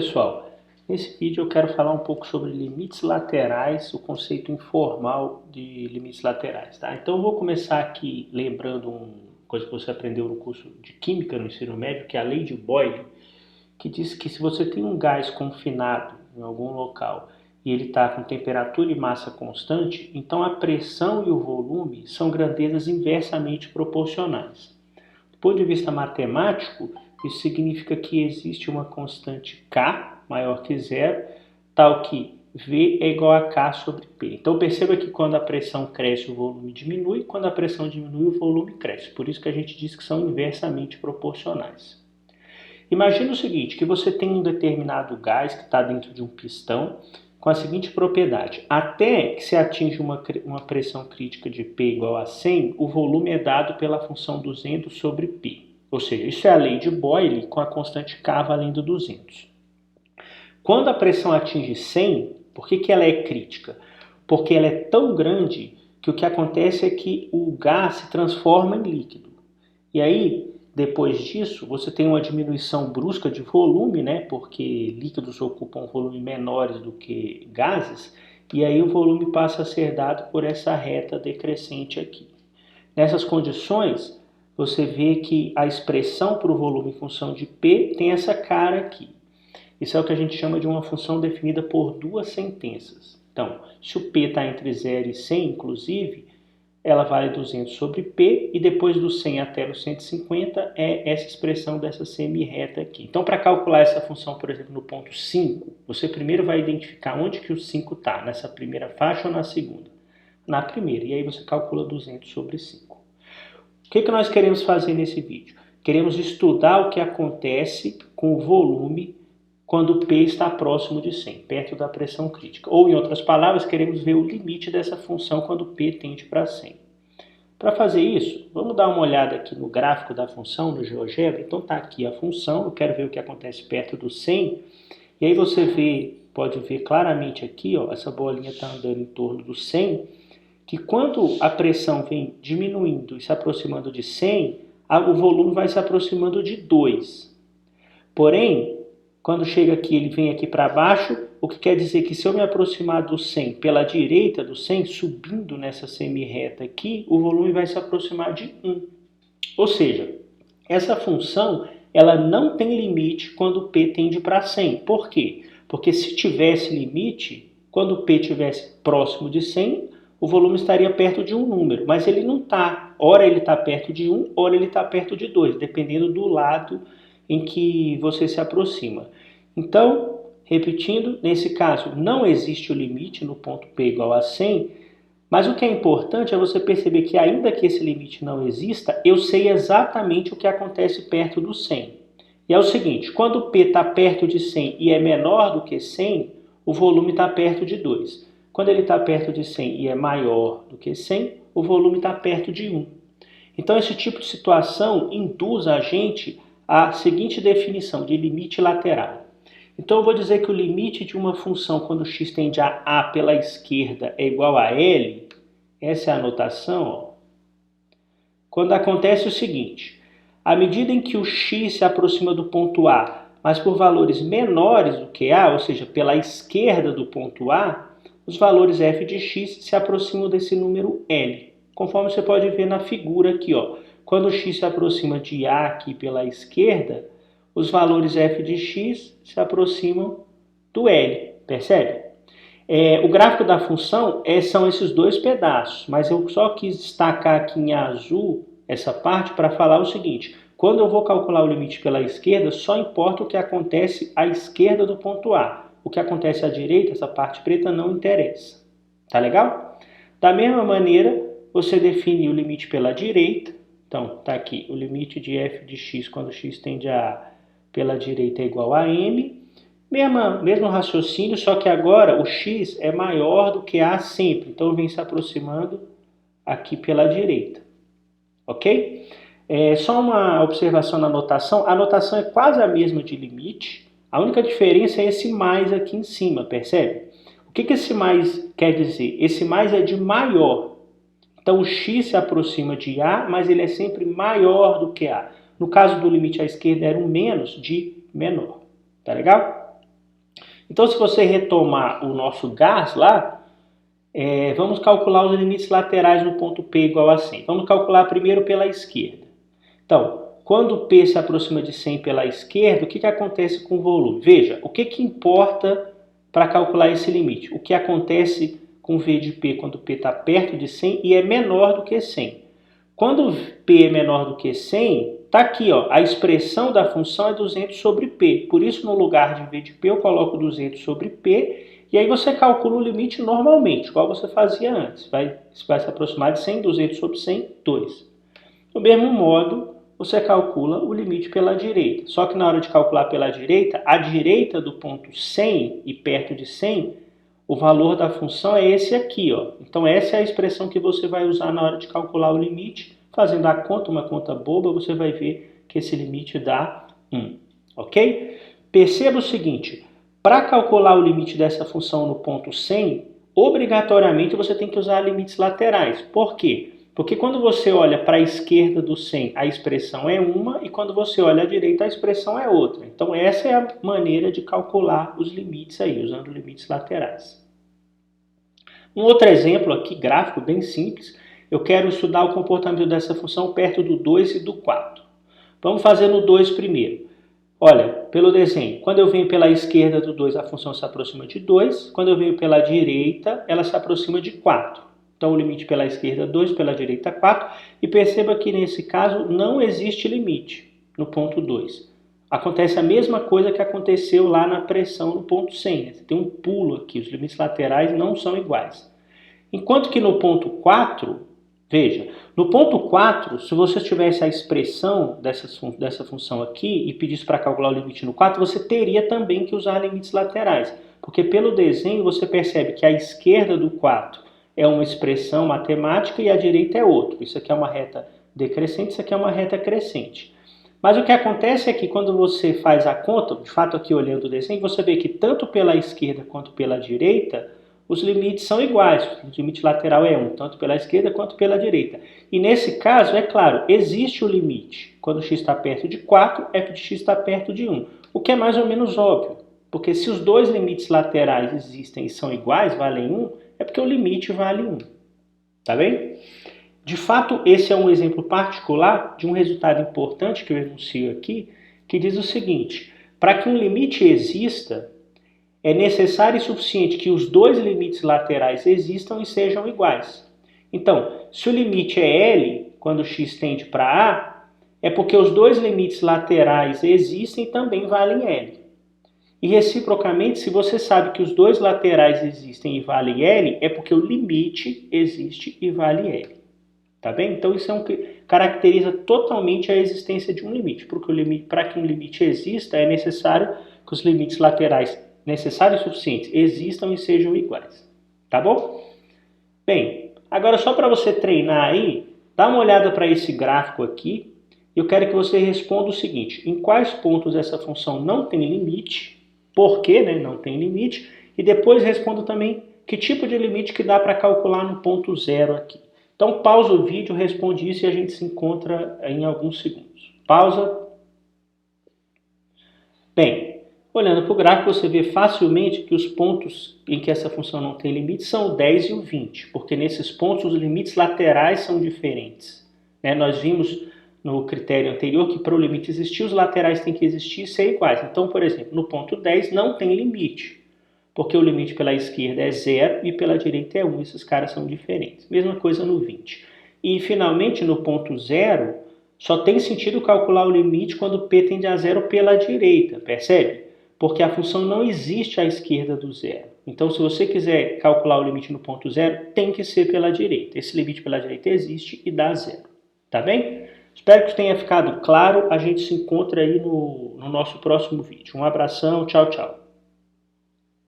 Pessoal, nesse vídeo eu quero falar um pouco sobre limites laterais, o conceito informal de limites laterais, tá? Então eu vou começar aqui lembrando uma coisa que você aprendeu no curso de Química no ensino médio, que é a lei de Boyle, que diz que se você tem um gás confinado em algum local e ele está com temperatura e massa constante, então a pressão e o volume são grandezas inversamente proporcionais. Do ponto de vista matemático, isso significa que existe uma constante K maior que zero, tal que V é igual a K sobre P. Então perceba que quando a pressão cresce, o volume diminui, quando a pressão diminui, o volume cresce. Por isso que a gente diz que são inversamente proporcionais. Imagina o seguinte, que você tem um determinado gás que está dentro de um pistão com a seguinte propriedade: até que se atinja uma pressão crítica de P igual a 100, o volume é dado pela função 200 sobre P. Ou seja, isso é a lei de Boyle com a constante K valendo 200. Quando a pressão atinge 100, por que ela é crítica? Porque ela é tão grande que o que acontece é que o gás se transforma em líquido. E aí, depois disso, você tem uma diminuição brusca de volume, né? Porque líquidos ocupam volume menores do que gases, e aí o volume passa a ser dado por essa reta decrescente aqui. Nessas condições, você vê que a expressão para o volume em função de P tem essa cara aqui. Isso é o que a gente chama de uma função definida por duas sentenças. Então, se o P está entre 0 e 100, inclusive, ela vale 200 sobre P, e depois do 100 até o 150 é essa expressão dessa semi-reta aqui. Então, para calcular essa função, por exemplo, no ponto 5, você primeiro vai identificar onde que o 5 está, nessa primeira faixa ou na segunda? Na primeira, e aí você calcula 200 sobre 5. O que nós queremos fazer nesse vídeo? Queremos estudar o que acontece com o volume quando P está próximo de 100, perto da pressão crítica. Ou, em outras palavras, queremos ver o limite dessa função quando P tende para 100. Para fazer isso, vamos dar uma olhada aqui no gráfico da função, no GeoGebra. Então está aqui a função, eu quero ver o que acontece perto do 100. E aí você pode ver claramente aqui, ó, essa bolinha está andando em torno do 100, que quando a pressão vem diminuindo e se aproximando de 100, o volume vai se aproximando de 2. Porém, quando chega aqui, ele vem aqui para baixo, o que quer dizer que se eu me aproximar do 100 pela direita do 100, subindo nessa semi-reta aqui, o volume vai se aproximar de 1. Ou seja, essa função ela não tem limite quando P tende para 100. Por quê? Porque se tivesse limite, quando P estivesse próximo de 100, o volume estaria perto de um número, mas ele não está. Ora ele está perto de 1, ora ele está perto de 2, dependendo do lado em que você se aproxima. Então, repetindo, nesse caso não existe o limite no ponto P igual a 100, mas o que é importante é você perceber que ainda que esse limite não exista, eu sei exatamente o que acontece perto do 100. E é o seguinte, quando P está perto de 100 e é menor do que 100, o volume está perto de 2. Quando ele está perto de 100 e é maior do que 100, o volume está perto de 1. Então esse tipo de situação induz a gente a seguinte definição de limite lateral. Então eu vou dizer que o limite de uma função quando x tende a A pela esquerda é igual a L, essa é a anotação, ó. Quando acontece o seguinte, à medida em que o x se aproxima do ponto A, mas por valores menores do que A, ou seja, pela esquerda do ponto A, os valores f de x se aproximam desse número L, conforme você pode ver na figura aqui, ó. Quando o x se aproxima de A aqui pela esquerda, os valores f de x se aproximam do L, percebe? O gráfico da função são esses dois pedaços, mas eu só quis destacar aqui em azul essa parte para falar o seguinte: quando eu vou calcular o limite pela esquerda, só importa o que acontece à esquerda do ponto A. O que acontece à direita, essa parte preta, não interessa. Tá legal? Da mesma maneira, você define o limite pela direita. Então, está aqui o limite de f de x quando x tende a A pela direita é igual a m. Mesmo raciocínio, só que agora o x é maior do que A sempre. Então, vem se aproximando aqui pela direita. Ok? Só uma observação na notação. A notação é quase a mesma de limite. A única diferença é esse mais aqui em cima, percebe? O que esse mais quer dizer? Esse mais é de maior. Então, o x se aproxima de A, mas ele é sempre maior do que A. No caso do limite à esquerda, era um menos de menor. Tá legal? Então, se você retomar o nosso gás lá, vamos calcular os limites laterais no ponto P igual a 100. Vamos calcular primeiro pela esquerda. Então, quando P se aproxima de 100 pela esquerda, o que acontece com o volume? Veja, o que importa para calcular esse limite? O que acontece com V de P quando P está perto de 100 e é menor do que 100. Quando P é menor do que 100, está aqui, ó, a expressão da função é 200 sobre P. Por isso, no lugar de V de P, eu coloco 200 sobre P. E aí você calcula o limite normalmente, igual você fazia antes. Vai se aproximar de 100, 200 sobre 100, 2. Do mesmo modo, você calcula o limite pela direita. Só que na hora de calcular pela direita, à direita do ponto 100 e perto de 100, o valor da função é esse aqui, ó. Então essa é a expressão que você vai usar na hora de calcular o limite. Fazendo a conta, uma conta boba, você vai ver que esse limite dá 1, ok? Perceba o seguinte, para calcular o limite dessa função no ponto 100, obrigatoriamente você tem que usar limites laterais. Por quê? Porque quando você olha para a esquerda do 100, a expressão é uma, e quando você olha à direita, a expressão é outra. Então essa é a maneira de calcular os limites aí, usando limites laterais. Um outro exemplo aqui, gráfico, bem simples. Eu quero estudar o comportamento dessa função perto do 2 e do 4. Vamos fazer no 2 primeiro. Olha, pelo desenho, quando eu venho pela esquerda do 2, a função se aproxima de 2. Quando eu venho pela direita, ela se aproxima de 4. Então o limite pela esquerda 2, pela direita 4. E perceba que nesse caso não existe limite no ponto 2. Acontece a mesma coisa que aconteceu lá na pressão no ponto 100. Você tem um pulo aqui, os limites laterais não são iguais. Enquanto que no ponto 4, veja, no ponto 4, se você tivesse a expressão dessa função aqui e pedisse para calcular o limite no 4, você teria também que usar limites laterais. Porque pelo desenho você percebe que a esquerda do 4 é uma expressão matemática e a direita é outra. Isso aqui é uma reta decrescente, isso aqui é uma reta crescente. Mas o que acontece é que quando você faz a conta, de fato aqui olhando o desenho, você vê que tanto pela esquerda quanto pela direita, os limites são iguais. O limite lateral é 1, tanto pela esquerda quanto pela direita. E nesse caso, é claro, existe o limite. Quando x está perto de 4, f de x está perto de 1. O que é mais ou menos óbvio. Porque se os dois limites laterais existem e são iguais, valem 1, é porque o limite vale 1. Tá bem? De fato, esse é um exemplo particular de um resultado importante que eu enuncio aqui, que diz o seguinte: para que um limite exista, é necessário e suficiente que os dois limites laterais existam e sejam iguais. Então, se o limite é L, quando x tende para A, é porque os dois limites laterais existem e também valem L. E reciprocamente, se você sabe que os dois laterais existem e valem L, é porque o limite existe e vale L. Tá bem? Então isso caracteriza totalmente a existência de um limite. Porque para que um limite exista, é necessário que os limites laterais necessários e suficientes existam e sejam iguais. Tá bom? Bem, agora só para você treinar aí, dá uma olhada para esse gráfico aqui. Eu quero que você responda o seguinte: em quais pontos essa função não tem limite? Por que, né, não tem limite? E depois responda também que tipo de limite que dá para calcular no ponto 0 aqui. Então pausa o vídeo, responde isso e a gente se encontra em alguns segundos. Pausa. Bem, olhando para o gráfico você vê facilmente que os pontos em que essa função não tem limite são o 10 e o 20, porque nesses pontos os limites laterais são diferentes. Nós vimos no critério anterior que para o limite existir, os laterais têm que existir e ser iguais. Então, por exemplo, no ponto 10 não tem limite, porque o limite pela esquerda é 0 e pela direita é 1. Esses caras são diferentes. Mesma coisa no 20. E, finalmente, no ponto 0, só tem sentido calcular o limite quando P tende a 0 pela direita, percebe? Porque a função não existe à esquerda do 0. Então, se você quiser calcular o limite no ponto 0, tem que ser pela direita. Esse limite pela direita existe e dá 0. Tá bem? Espero que tenha ficado claro. A gente se encontra aí no nosso próximo vídeo. Um abração, tchau, tchau.